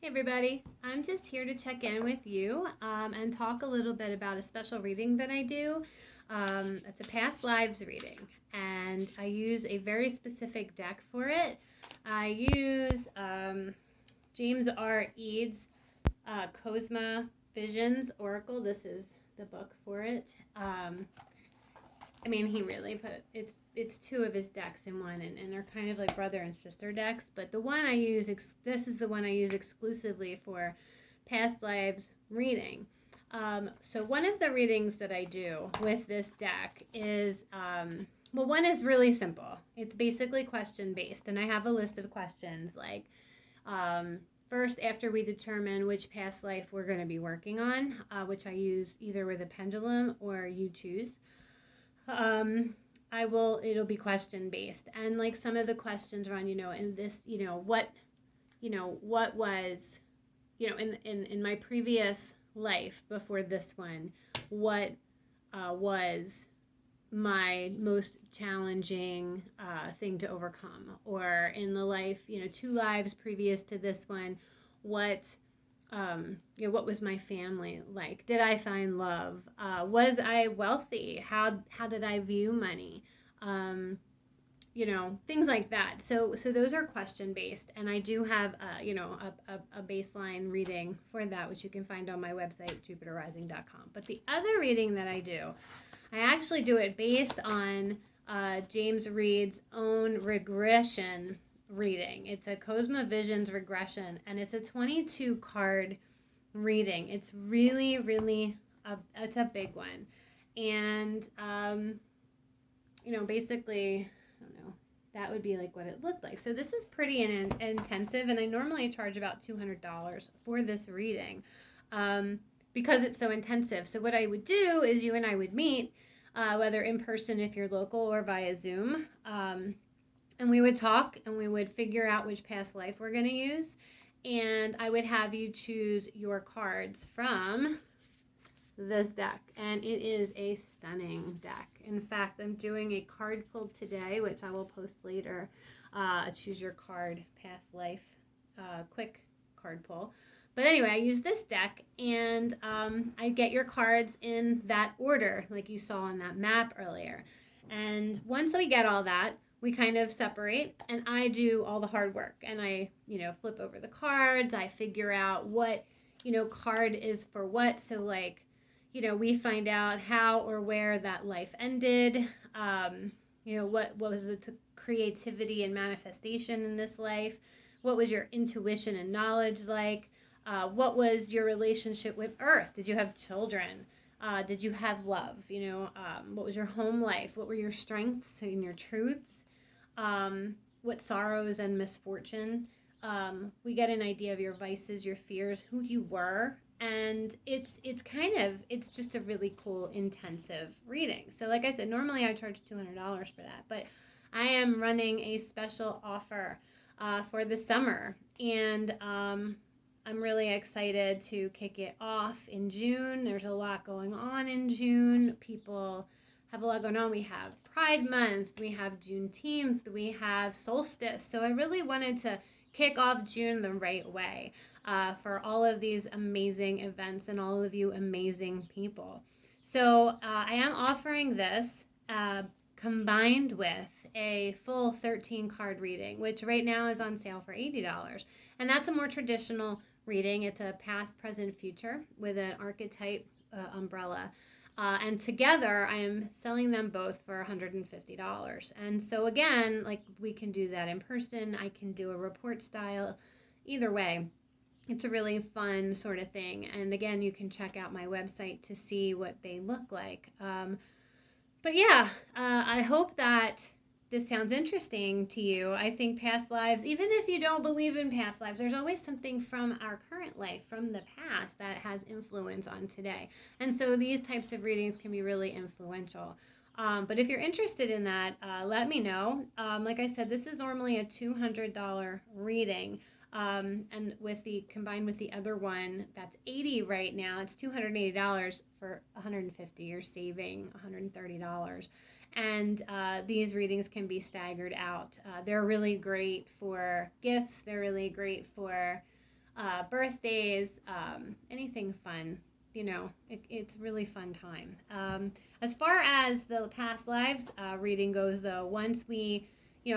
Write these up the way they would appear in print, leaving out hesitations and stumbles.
Hey everybody, I'm just here to check in with you and talk a little bit about a special reading that I do. It's a past lives reading, and I use a very specific deck for it. I use James R. Eads' Cosma Visions Oracle. This is the book for it. He really put it's two of his decks in one, and they're kind of like brother and sister decks. But the one I use, this is the one I use exclusively for past lives reading. So one of the readings that I do with this deck is, one is really simple. It's basically question based, and I have a list of questions like, first, after we determine which past life we're going to be working on, which I use either with a pendulum or you choose. It'll be question based, and like some of the questions run, in this, what was, in my previous life before this one, what was my most challenging thing to overcome, or in the life, two lives previous to this one, what was my family like? Did I find love? Was I wealthy? How did I view money? Things like that. So those are question based, and I do have a baseline reading for that, which you can find on my website, jupiterrising.com. But the other reading that I do, I actually do it based on James Reed's own regression reading. It's a Cosma Visions regression, and it's a 22 card reading. It's really, really it's a big one, and basically, I don't know, that would be like what it looked like. So this is pretty intensive, and I normally charge about $200 for this reading because it's so intensive. So what I would do is you and I would meet, whether in person if you're local or via Zoom, and we would talk and we would figure out which past life we're going to use, and I would have you choose your cards from this deck, and it is a stunning deck. In fact, I'm doing a card pull today, which I will post later, a choose your card past life quick card pull. But anyway, I use this deck, and I get your cards in that order like you saw on that map earlier. And once we get all that, we kind of separate, and I do all the hard work, and I flip over the cards. I figure out what card is for what. So like, we find out how or where that life ended. What was the creativity and manifestation in this life? What was your intuition and knowledge like? What was your relationship with Earth? Did you have children? Did you have love? What was your home life? What were your strengths and your truths? What sorrows and misfortune? We get an idea of your vices, your fears, who you were. And it's just a really cool, intensive reading. So like I said, normally I charge $200 for that, but I am running a special offer for the summer, and I'm really excited to kick it off in June. There's a lot going on in June. People have a lot going on. We have Pride Month, we have Juneteenth, we have Solstice. So I really wanted to kick off June the right way for all of these amazing events and all of you amazing people. So I am offering this combined with a full 13 card reading, which right now is on sale for $80. And that's a more traditional reading. It's a past, present, future with an archetype umbrella. And together, I am selling them both for $150. And so again, like, we can do that in person. I can do a report style. Either way, it's a really fun sort of thing. And again, you can check out my website to see what they look like. But yeah, I hope that this sounds interesting to you. I think past lives, even if you don't believe in past lives, there's always something from our current life, from the past, that has influence on today. And so these types of readings can be really influential. But if you're interested in that, let me know. Like I said, this is normally a $200 reading. And combined with the other one, that's $80 right now. It's $280 for $150. You're saving $130. And these readings can be staggered out. They're really great for gifts. They're really great for birthdays, anything fun. It's really fun time. As far as the past lives reading goes, though, once I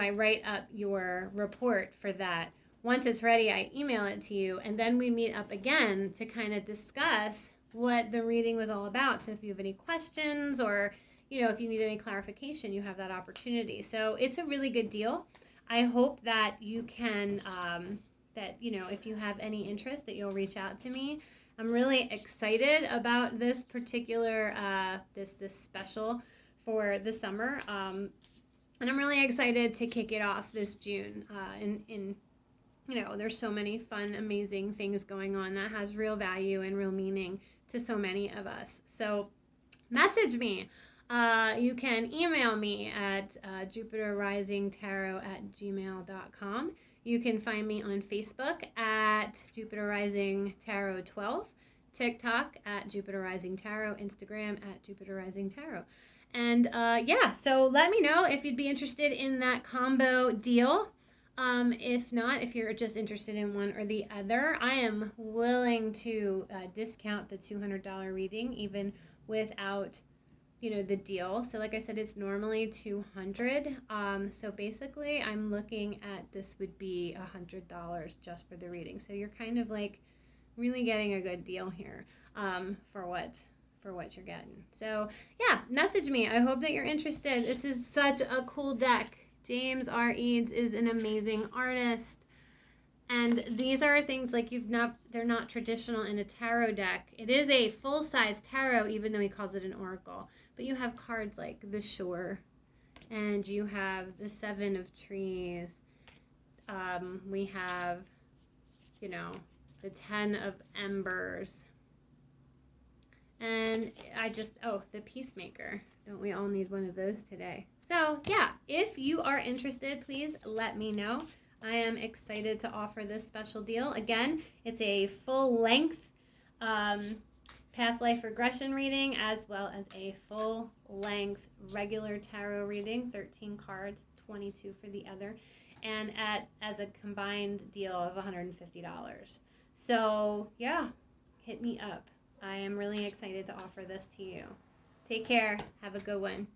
write up your report for that. Once it's ready, I email it to you, and then we meet up again to kind of discuss what the reading was all about. So if you have any questions or, if you need any clarification, you have that opportunity. So it's a really good deal. I hope that you can, if you have any interest, that you'll reach out to me. I'm really excited about this particular, this special for the summer. And I'm really excited to kick it off this June. There's so many fun, amazing things going on that has real value and real meaning to so many of us. So message me. You can email me at jupiterrisingtarot@gmail.com. You can find me on Facebook at Jupiter Rising Tarot 12, TikTok at Jupiter Rising Tarot, Instagram at Jupiter Rising Tarot. And so let me know if you'd be interested in that combo deal. If not, if you're just interested in one or the other, I am willing to discount the $200 reading even without, the deal. So like I said, it's normally $200. So basically, I'm looking at this would be $100 just for the reading. So you're kind of like really getting a good deal here for what you're getting. So yeah, message me. I hope that you're interested. This is such a cool deck. James R. Eads is an amazing artist. And these are things like they're not traditional in a tarot deck. It is a full-size tarot, even though he calls it an oracle. But you have cards like the Shore, and you have the Seven of Trees. We have, the Ten of Embers. And the Peacemaker. Don't we all need one of those today? So, yeah, if you are interested, please let me know. I am excited to offer this special deal. Again, it's a full-length past life regression reading as well as a full-length regular tarot reading, 13 cards, 22 for the other, and as a combined deal of $150. So, yeah, hit me up. I am really excited to offer this to you. Take care. Have a good one.